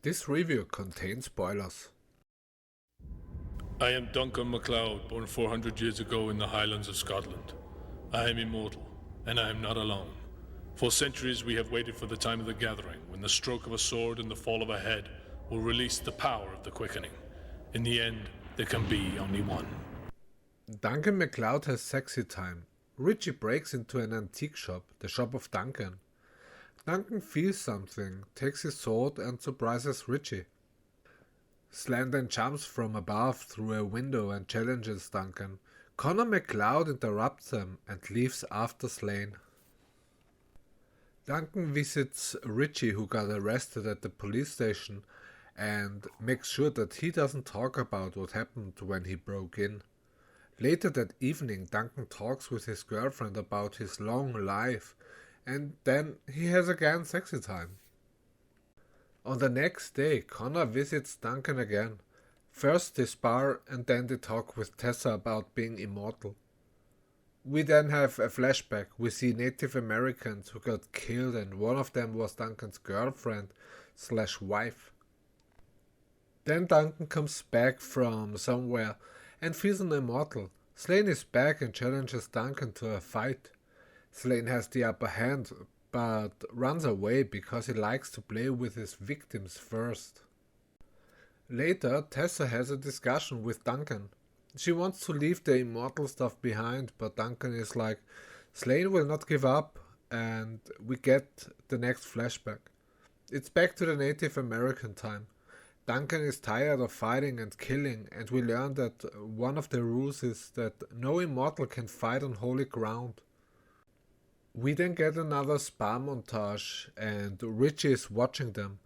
This review contains spoilers. I am Duncan MacLeod, born 400 years ago in the Highlands of Scotland. I am immortal, and I am not alone. For centuries we have waited for the time of the gathering, when the stroke of a sword and the fall of a head will release the power of the quickening. In the end, there can be only one. Duncan MacLeod has sexy time. Richie breaks into an antique shop, the shop of Duncan. Duncan feels something, takes his sword and surprises Richie. Slain then jumps from above through a window and challenges Duncan. Connor MacLeod interrupts them and leaves after Slain. Duncan visits Richie, who got arrested at the police station, and makes sure that he doesn't talk about what happened when he broke in. Later that evening, Duncan talks with his girlfriend about his long life, and then he has again sexy time. On the next day, Connor visits Duncan again. First they spar and then they talk with Tessa about being immortal. We then have a flashback. We see Native Americans who got killed and one of them was Duncan's girlfriend/wife. Then Duncan comes back from somewhere and feels an immortal. Slain is back and challenges Duncan to a fight. Slain has the upper hand, but runs away because he likes to play with his victims first. Later, Tessa has a discussion with Duncan. She wants to leave the immortal stuff behind, but Duncan is like, Slain will not give up, and we get the next flashback. It's back to the Native American time. Duncan is tired of fighting and killing, and we learn that one of the rules is that no immortal can fight on holy ground. We then get another spa montage, and Richie is watching them.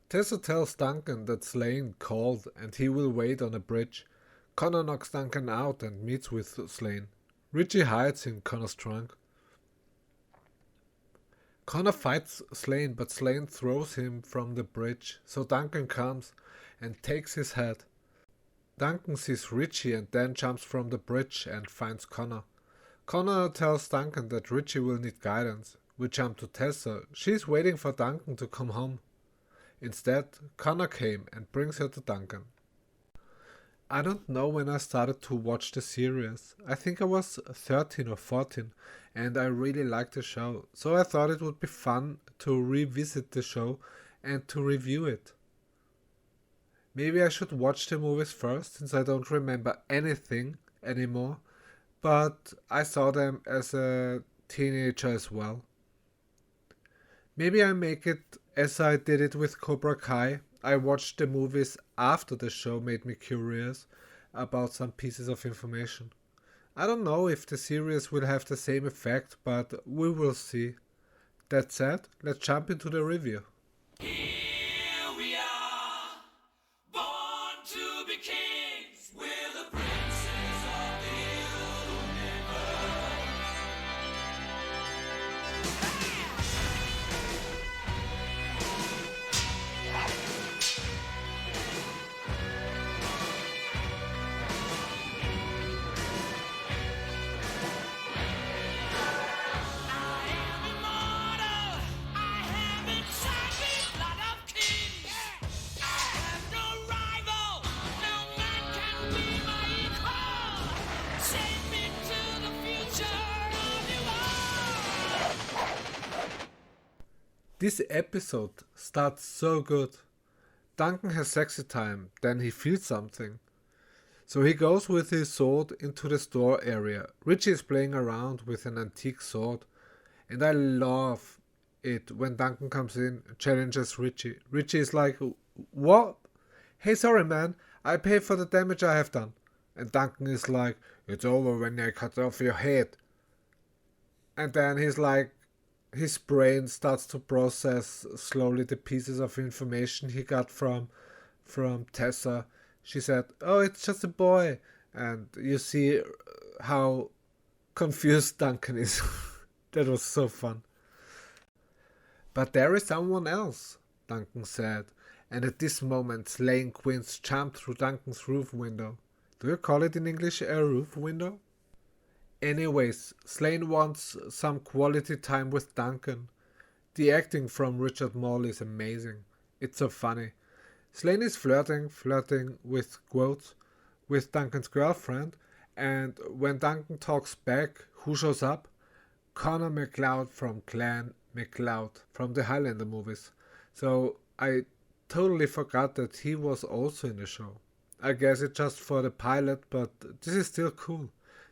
Tessa tells Duncan that Slain called and he will wait on a bridge. Connor knocks Duncan out and meets with Slain. Richie hides in Connor's trunk. Connor fights Slain, but Slain throws him from the bridge, so Duncan comes and takes his head. Duncan sees Richie and then jumps from the bridge and finds Connor. Connor tells Duncan that Richie will need guidance. We jump to Tessa. She's waiting for Duncan to come home. Instead, Connor came and brings her to Duncan. I don't know when I started to watch the series. I think I was 13 or 14 and I really liked the show, so I thought it would be fun to revisit the show and to review it. Maybe I should watch the movies first, since I don't remember anything anymore, but I saw them as a teenager as well. Maybe I make it as I did it with Cobra Kai. I watched the movies after the show made me curious about some pieces of information. I don't know if the series will have the same effect, but we will see. That said, let's jump into the review. Here we are, born to be kings. We're the princes of the universe. I am immortal. I have inside me blood of kings. I have no rival. No man can be my equal. Send me to the future of you all. This episode starts so good. Duncan has sexy time, then he feels something. So he goes with his sword into the store area. Richie is playing around with an antique sword, and I love it when Duncan comes in and challenges Richie. Richie is like, what? Hey, sorry man, I pay for the damage I have done. And Duncan is like, it's over when I cut off your head. And then he's like, his brain starts to process slowly the pieces of information he got from Tessa. She said, oh, it's just a boy. And you see how confused Duncan is. That was so fun. But there is someone else, Duncan said. And at this moment, Slain Quince jumped through Duncan's roof window. Do you call it in English a roof window? Anyways, Slain wants some quality time with Duncan. The acting from Richard Mall is amazing. It's so funny. Slane is flirting with quotes, with Duncan's girlfriend, and when Duncan talks back, who shows up? Connor MacLeod from Clan MacLeod from the Highlander movies. So I totally forgot that he was also in the show. I guess it's just for the pilot, but this is still cool.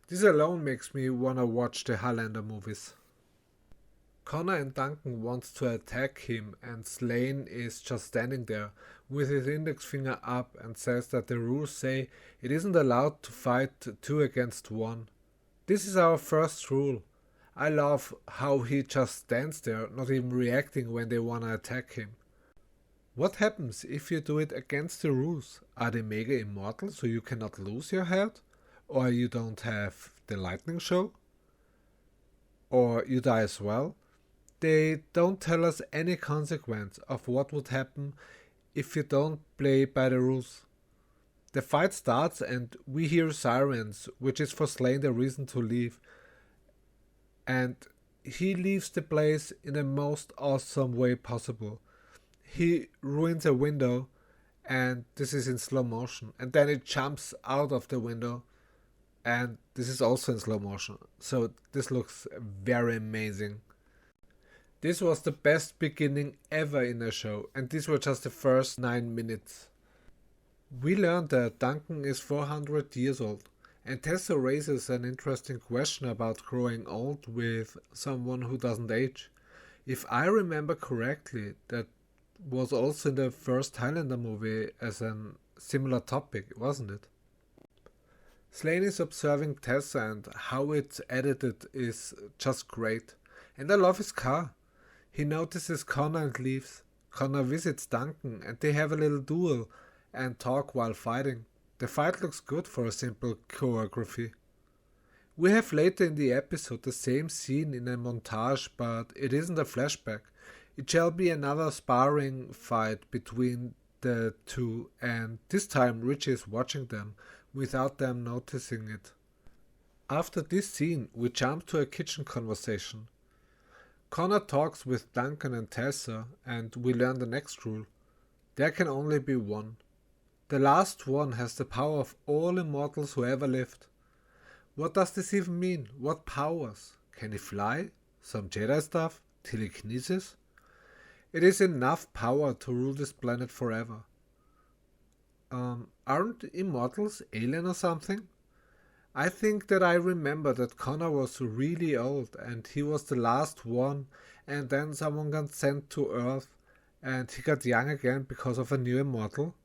This alone makes me wanna watch the Highlander movies. Connor and Duncan wants to attack him, and Slane is just standing there with his index finger up and says that the rules say it isn't allowed to fight 2 against 1. This is our first rule. I love how he just stands there, not even reacting when they wanna attack him. What happens if you do it against the rules? Are they mega immortal so you cannot lose your head? Or you don't have the lightning show? Or you die as well? They don't tell us any consequence of what would happen if you don't play by the rules. The fight starts and we hear sirens, which is for Slane the reason to leave. And he leaves the place in the most awesome way possible. He ruins a window, and this is in slow motion, and then it jumps out of the window, and this is also in slow motion. So this looks very amazing. This was the best beginning ever in a show, and these were just the first 9 minutes. We learned that Duncan is 400 years old, and Tessa raises an interesting question about growing old with someone who doesn't age. If I remember correctly, that was also in the first Highlander movie as a similar topic, wasn't it? Slane is observing Tessa, and how it's edited is just great. And I love his car. He notices Connor and leaves. Connor visits Duncan and they have a little duel and talk while fighting. The fight looks good for a simple choreography. We have later in the episode the same scene in a montage, but it isn't a flashback. It shall be another sparring fight between the two, and this time Richie is watching them without them noticing it. After this scene, we jump to a kitchen conversation. Connor talks with Duncan and Tessa, and we learn the next rule. There can only be one. The last one has the power of all immortals who ever lived. What does this even mean? What powers? Can he fly? Some Jedi stuff? Telekinesis? It is enough power to rule this planet forever. Aren't immortals alien or something? I think that I remember that Connor was really old and he was the last one, and then someone got sent to Earth and he got young again because of a new immortal.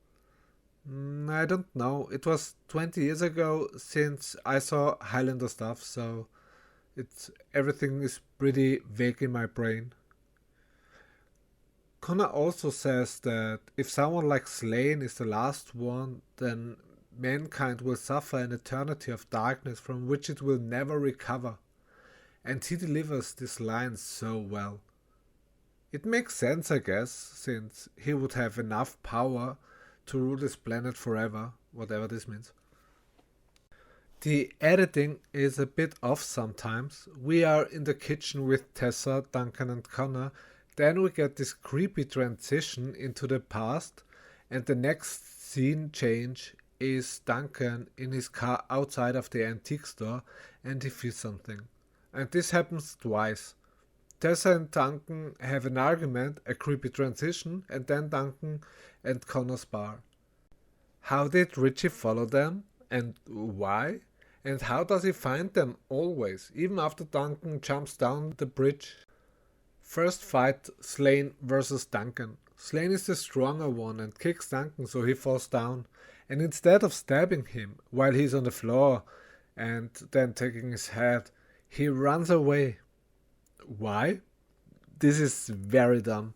I don't know. It was 20 years ago since I saw Highlander stuff, so everything is pretty vague in my brain. Connor also says that if someone like Slane is the last one, then mankind will suffer an eternity of darkness from which it will never recover. And he delivers this line so well. It makes sense, I guess, since he would have enough power to rule this planet forever, whatever this means. The editing is a bit off sometimes. We are in the kitchen with Tessa, Duncan and Connor. Then we get this creepy transition into the past, and the next scene change is Duncan in his car outside of the antique store, and he feels something. And this happens twice. Tessa and Duncan have an argument, a creepy transition, and then Duncan and Connor spar. How did Richie follow them? And why? And how does he find them always, even after Duncan jumps down the bridge? First fight, Slane versus Duncan. Slane is the stronger one and kicks Duncan so he falls down. And instead of stabbing him while he's on the floor and then taking his head, he runs away. Why? This is very dumb.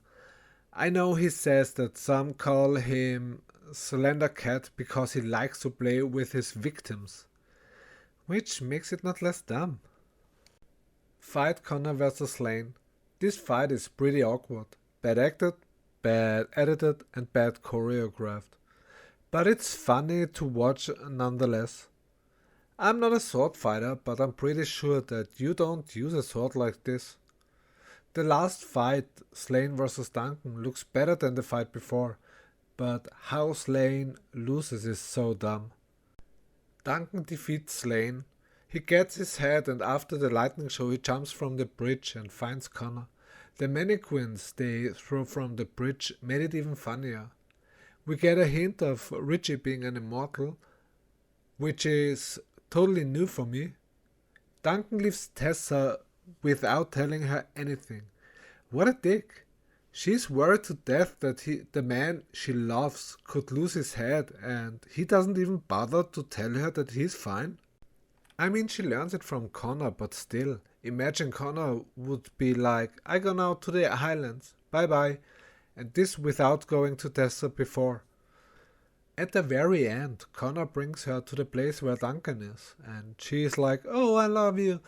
I know he says that some call him Slender Cat because he likes to play with his victims, which makes it not less dumb. Fight Connor versus Slane. This fight is pretty awkward, bad acted, bad edited and bad choreographed. But it's funny to watch nonetheless. I'm not a sword fighter, but I'm pretty sure that you don't use a sword like this. The last fight, Slane vs Duncan, looks better than the fight before. but how Slane loses is so dumb. Duncan defeats Slane. He gets his head, and after the lightning show he jumps from the bridge and finds Connor. The mannequins they throw from the bridge made it even funnier. We get a hint of Richie being an immortal, which is totally new for me. Duncan leaves Tessa without telling her anything. What a dick. She's worried to death that the man she loves could lose his head, and he doesn't even bother to tell her that he's fine. I mean, she learns it from Connor, but still, imagine Connor would be like, I go now to the Highlands, bye bye, and this without going to Tessa before. At the very end, Connor brings her to the place where Duncan is, and she is like, oh, I love you,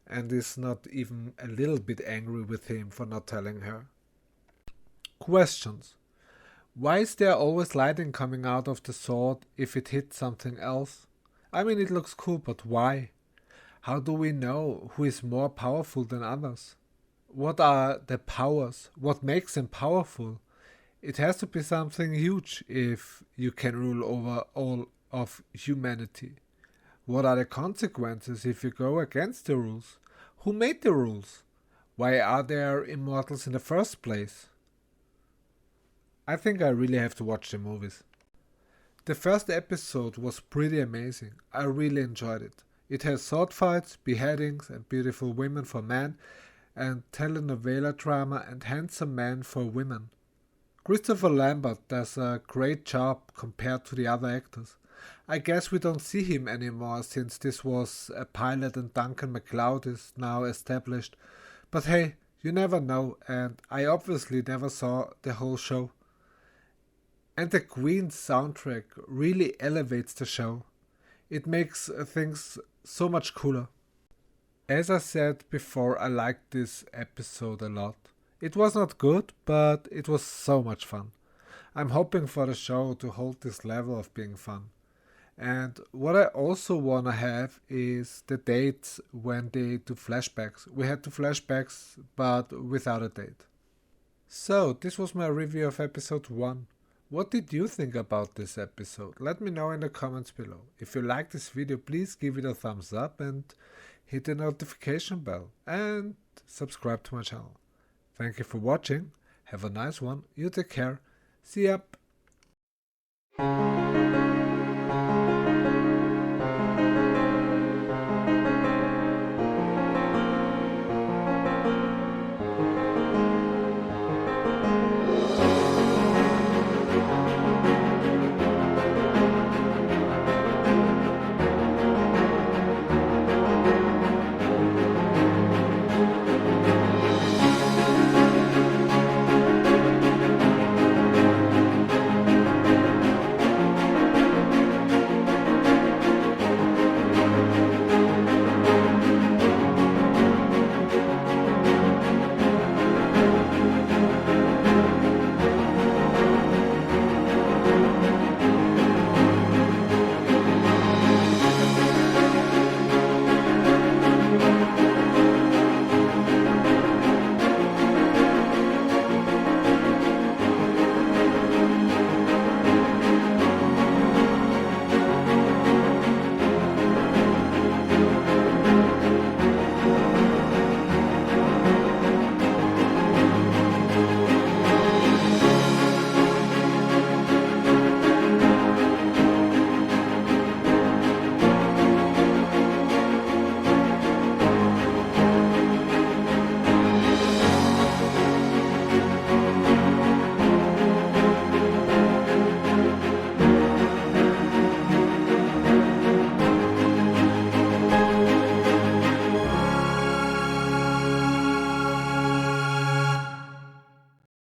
and is not even a little bit angry with him for not telling her. Questions. Why is there always lightning coming out of the sword if it hits something else? I mean, it looks cool, but why? How do we know who is more powerful than others? What are the powers? What makes them powerful? It has to be something huge if you can rule over all of humanity. What are the consequences if you go against the rules? Who made the rules? Why are there immortals in the first place? I think I really have to watch the movies. The first episode was pretty amazing. I really enjoyed it. It has sword fights, beheadings, and beautiful women for men, and telenovela drama and handsome men for women. Christopher Lambert does a great job compared to the other actors. I guess we don't see him anymore since this was a pilot and Duncan MacLeod is now established. But hey, you never know, and I obviously never saw the whole show. And the Queen's soundtrack really elevates the show. It makes things so much cooler. As I said before, I liked this episode a lot. It was not good, but it was so much fun. I'm hoping for the show to hold this level of being fun. And what I also wanna have is the dates when they do flashbacks. We had 2 flashbacks, but without a date. So, this was my review of episode 1. What did you think about this episode? Let me know in the comments below. If you like this video, please give it a thumbs up and hit the notification bell and subscribe to my channel. Thank you for watching. Have a nice one. You take care. See ya.